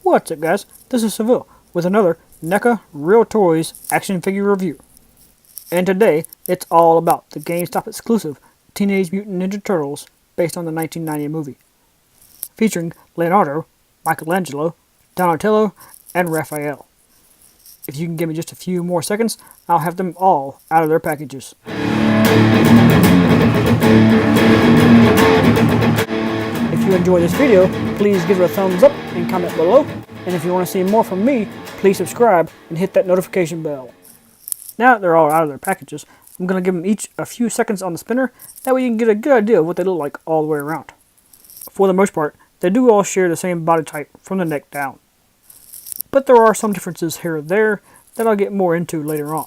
What's up, guys? This is Seville with another NECA Real Toys action figure review. And today, it's all about the GameStop exclusive Teenage Mutant Ninja Turtles based on the 1990 movie. Featuring Leonardo, Michelangelo, Donatello, and Raphael. If you can give me just a few more seconds, I'll have them all out of their packages. If you enjoyed this video, please give it a thumbs up and comment below. And if you want to see more from me, please subscribe and hit that notification bell. Now that they're all out of their packages, I'm going to give them each a few seconds on the spinner. That way you can get a good idea of what they look like all the way around. For the most part, they do all share the same body type from the neck down. But there are some differences here or there that I'll get more into later on.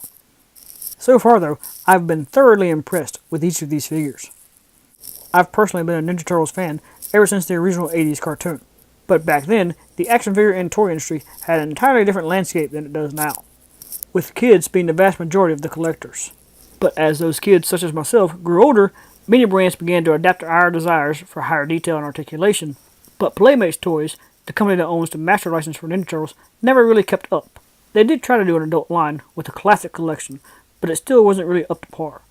So far though, I've been thoroughly impressed with each of these figures. I've personally been a Ninja Turtles fan ever since the original 80s cartoon. But back then, the action figure and toy industry had an entirely different landscape than it does now, with kids being the vast majority of the collectors. But as those kids, such as myself, grew older, many brands began to adapt to our desires for higher detail and articulation. But Playmates Toys, the company that owns the master license for Ninja Turtles, never really kept up. They did try to do an adult line with a classic collection, but it still wasn't really up to par.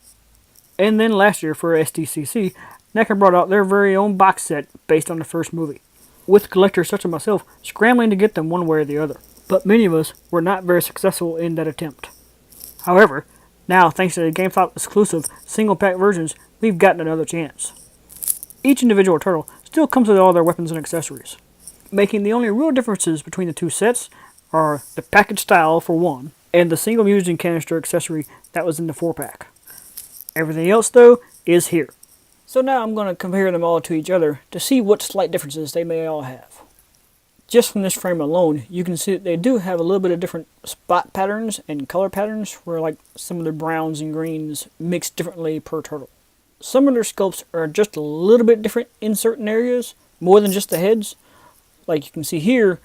And then last year for SDCC, NECA brought out their very own box set based on the first movie, with collectors such as myself scrambling to get them one way or the other. But many of us were not very successful in that attempt. However, now thanks to the GameStop exclusive single pack versions, we've gotten another chance. Each individual turtle still comes with all their weapons and accessories, making the only real differences between the two sets are the package style for one, and the single Mutagen canister accessory that was in the 4-pack. Everything else though is here. So now I'm going to compare them all to each other to see what slight differences they may all have. Just from this frame alone, you can see that they do have a little bit of different spot patterns and color patterns, where like some of the browns and greens mix differently per turtle. Some of their sculpts are just a little bit different in certain areas, more than just the heads. Like you can see here,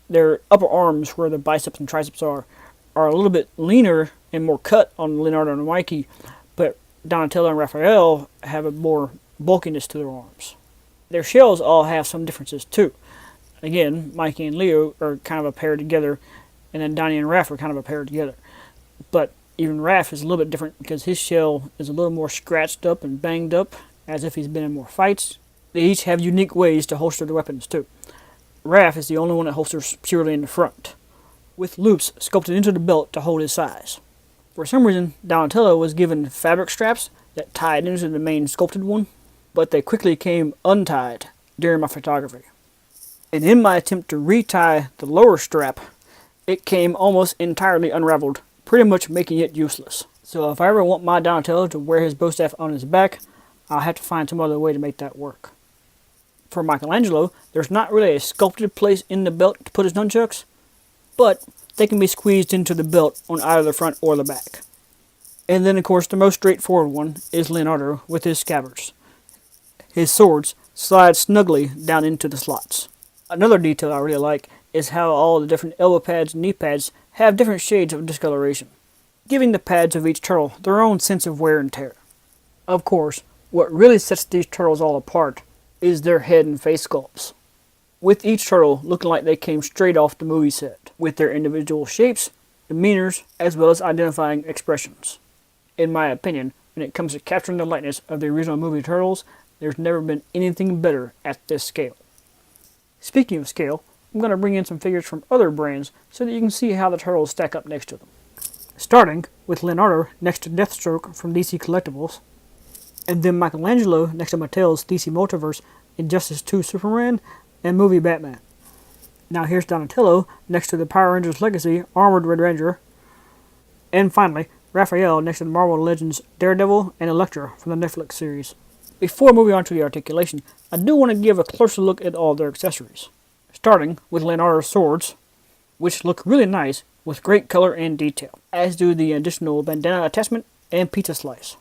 their upper arms, where the biceps and triceps are a little bit leaner and more cut on Leonardo and Mikey, but Donatello and Raphael have a more bulkiness to their arms. Their shells all have some differences too. Again, Mikey and Leo are kind of a pair together, and then Donnie and Raph are kind of a pair together. But even Raph is a little bit different because his shell is a little more scratched up and banged up, as if he's been in more fights. They each have unique ways to holster their weapons too. Raph is the only one that holsters purely in the front, with loops sculpted into the belt to hold his size. For some reason, Donatello was given fabric straps that tied into the main sculpted one, but they quickly came untied during my photography. And in my attempt to retie the lower strap, it came almost entirely unraveled, pretty much making it useless. So if I ever want my Donatello to wear his bow staff on his back, I'll have to find some other way to make that work. For Michelangelo, there's not really a sculpted place in the belt to put his nunchucks, but they can be squeezed into the belt on either the front or the back. And then of course the most straightforward one is Leonardo with his scabbards. His swords slide snugly down into the slots. Another detail I really like is how all the different elbow pads and knee pads have different shades of discoloration, giving the pads of each turtle their own sense of wear and tear. Of course, what really sets these turtles all apart is their head and face sculpts, with each turtle looking like they came straight off the movie set, with their individual shapes, demeanors, as well as identifying expressions. In my opinion, when it comes to capturing the likeness of the original movie Turtles, there's never been anything better at this scale. Speaking of scale, I'm going to bring in some figures from other brands so that you can see how the turtles stack up next to them. Starting with Leonardo next to Deathstroke from DC Collectibles, and then Michelangelo next to Mattel's DC Multiverse Injustice 2 Superman and movie Batman. Now here's Donatello next to the Power Rangers Legacy Armored Red Ranger, and finally Raphael next to the Marvel Legends Daredevil and Elektra from the Netflix series. Before moving on to the articulation, I do want to give a closer look at all their accessories. Starting with Leonardo's swords, which look really nice with great color and detail, as do the additional bandana attachment and pizza slice.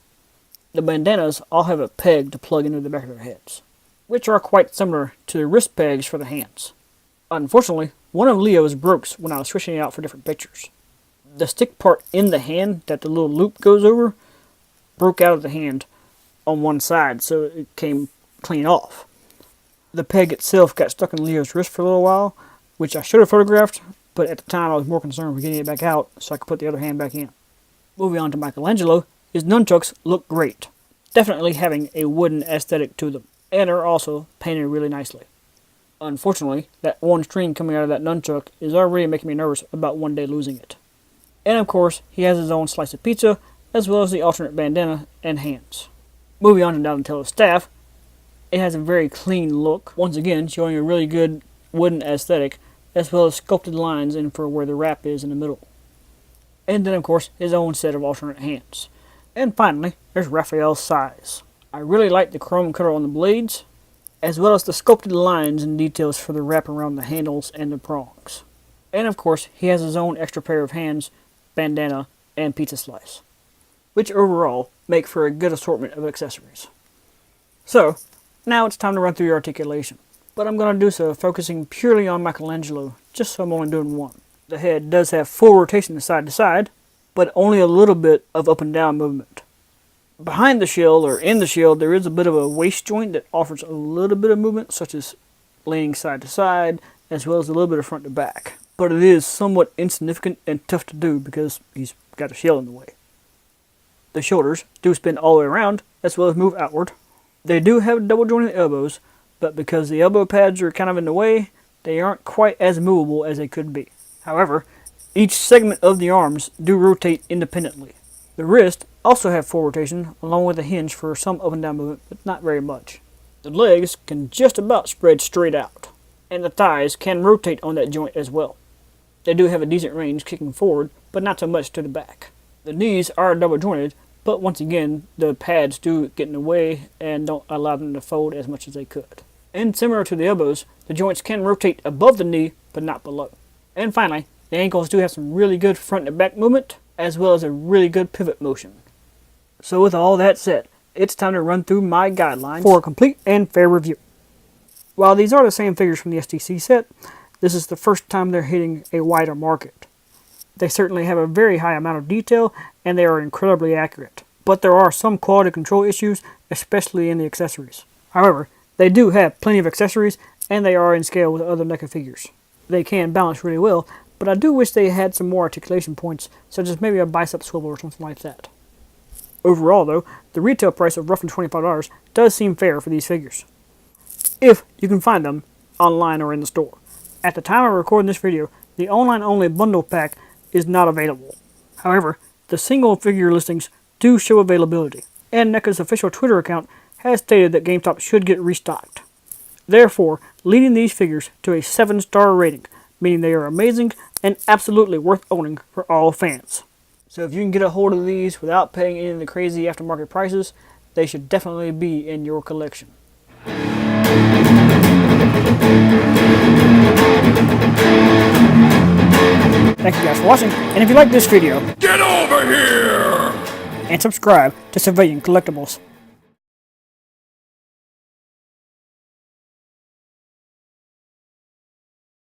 The bandanas all have a peg to plug into the back of their heads, which are quite similar to the wrist pegs for the hands. Unfortunately, one of Leo's broke when I was switching it out for different pictures. The stick part in the hand that the little loop goes over broke out of the hand on one side, so it came clean off. The peg itself got stuck in Leo's wrist for a little while, which I should have photographed, but at the time I was more concerned with getting it back out so I could put the other hand back in. Moving on to Michelangelo, his nunchucks look great, definitely having a wooden aesthetic to them, and are also painted really nicely. Unfortunately, that one string coming out of that nunchuck is already making me nervous about one day losing it. And of course, he has his own slice of pizza, as well as the alternate bandana and hands. Moving on to Donatello's staff, it has a very clean look, once again showing a really good wooden aesthetic, as well as sculpted lines in for where the wrap is in the middle. And then of course, his own set of alternate hands. And finally, there's Raphael's size. I really like the chrome color on the blades, as well as the sculpted lines and details for the wrap around the handles and the prongs. And of course, he has his own extra pair of hands, bandana, and pizza slice, which overall make for a good assortment of accessories. So, now it's time to run through your articulation, but I'm going to do so focusing purely on Michelangelo, just so I'm only doing one. The head does have full rotation side to side, but only a little bit of up and down movement. Behind the shield, or in the shield, there is a bit of a waist joint that offers a little bit of movement, such as leaning side to side, as well as a little bit of front to back. But it is somewhat insignificant and tough to do because he's got a shield in the way. The shoulders do spin all the way around, as well as move outward. They do have double jointed elbows, but because the elbow pads are kind of in the way, they aren't quite as movable as they could be. However, each segment of the arms do rotate independently. The wrists also have full rotation, along with a hinge for some up and down movement, but not very much. The legs can just about spread straight out, and the thighs can rotate on that joint as well. They do have a decent range kicking forward, but not so much to the back. The knees are double jointed, but once again, the pads do get in the way and don't allow them to fold as much as they could. And similar to the elbows, the joints can rotate above the knee, but not below. And finally, the ankles do have some really good front and back movement, as well as a really good pivot motion. So with all that said, it's time to run through my guidelines for a complete and fair review. While these are the same figures from the STC set, this is the first time they're hitting a wider market. They certainly have a very high amount of detail, and they are incredibly accurate. But there are some quality control issues, especially in the accessories. However, they do have plenty of accessories, and they are in scale with other NECA figures. They can balance really well, but I do wish they had some more articulation points, such as maybe a bicep swivel or something like that. Overall though, the retail price of roughly $25 does seem fair for these figures, if you can find them online or in the store. At the time of recording this video, the online-only bundle pack is not available. However, the single figure listings do show availability, and NECA's official Twitter account has stated that GameStop should get restocked, therefore leading these figures to a 7-star rating, meaning they are amazing and absolutely worth owning for all fans. So if you can get a hold of these without paying any of the crazy aftermarket prices, they should definitely be in your collection. Thank you guys for watching, and if you like this video, get over here! And subscribe to Civilian Collectibles.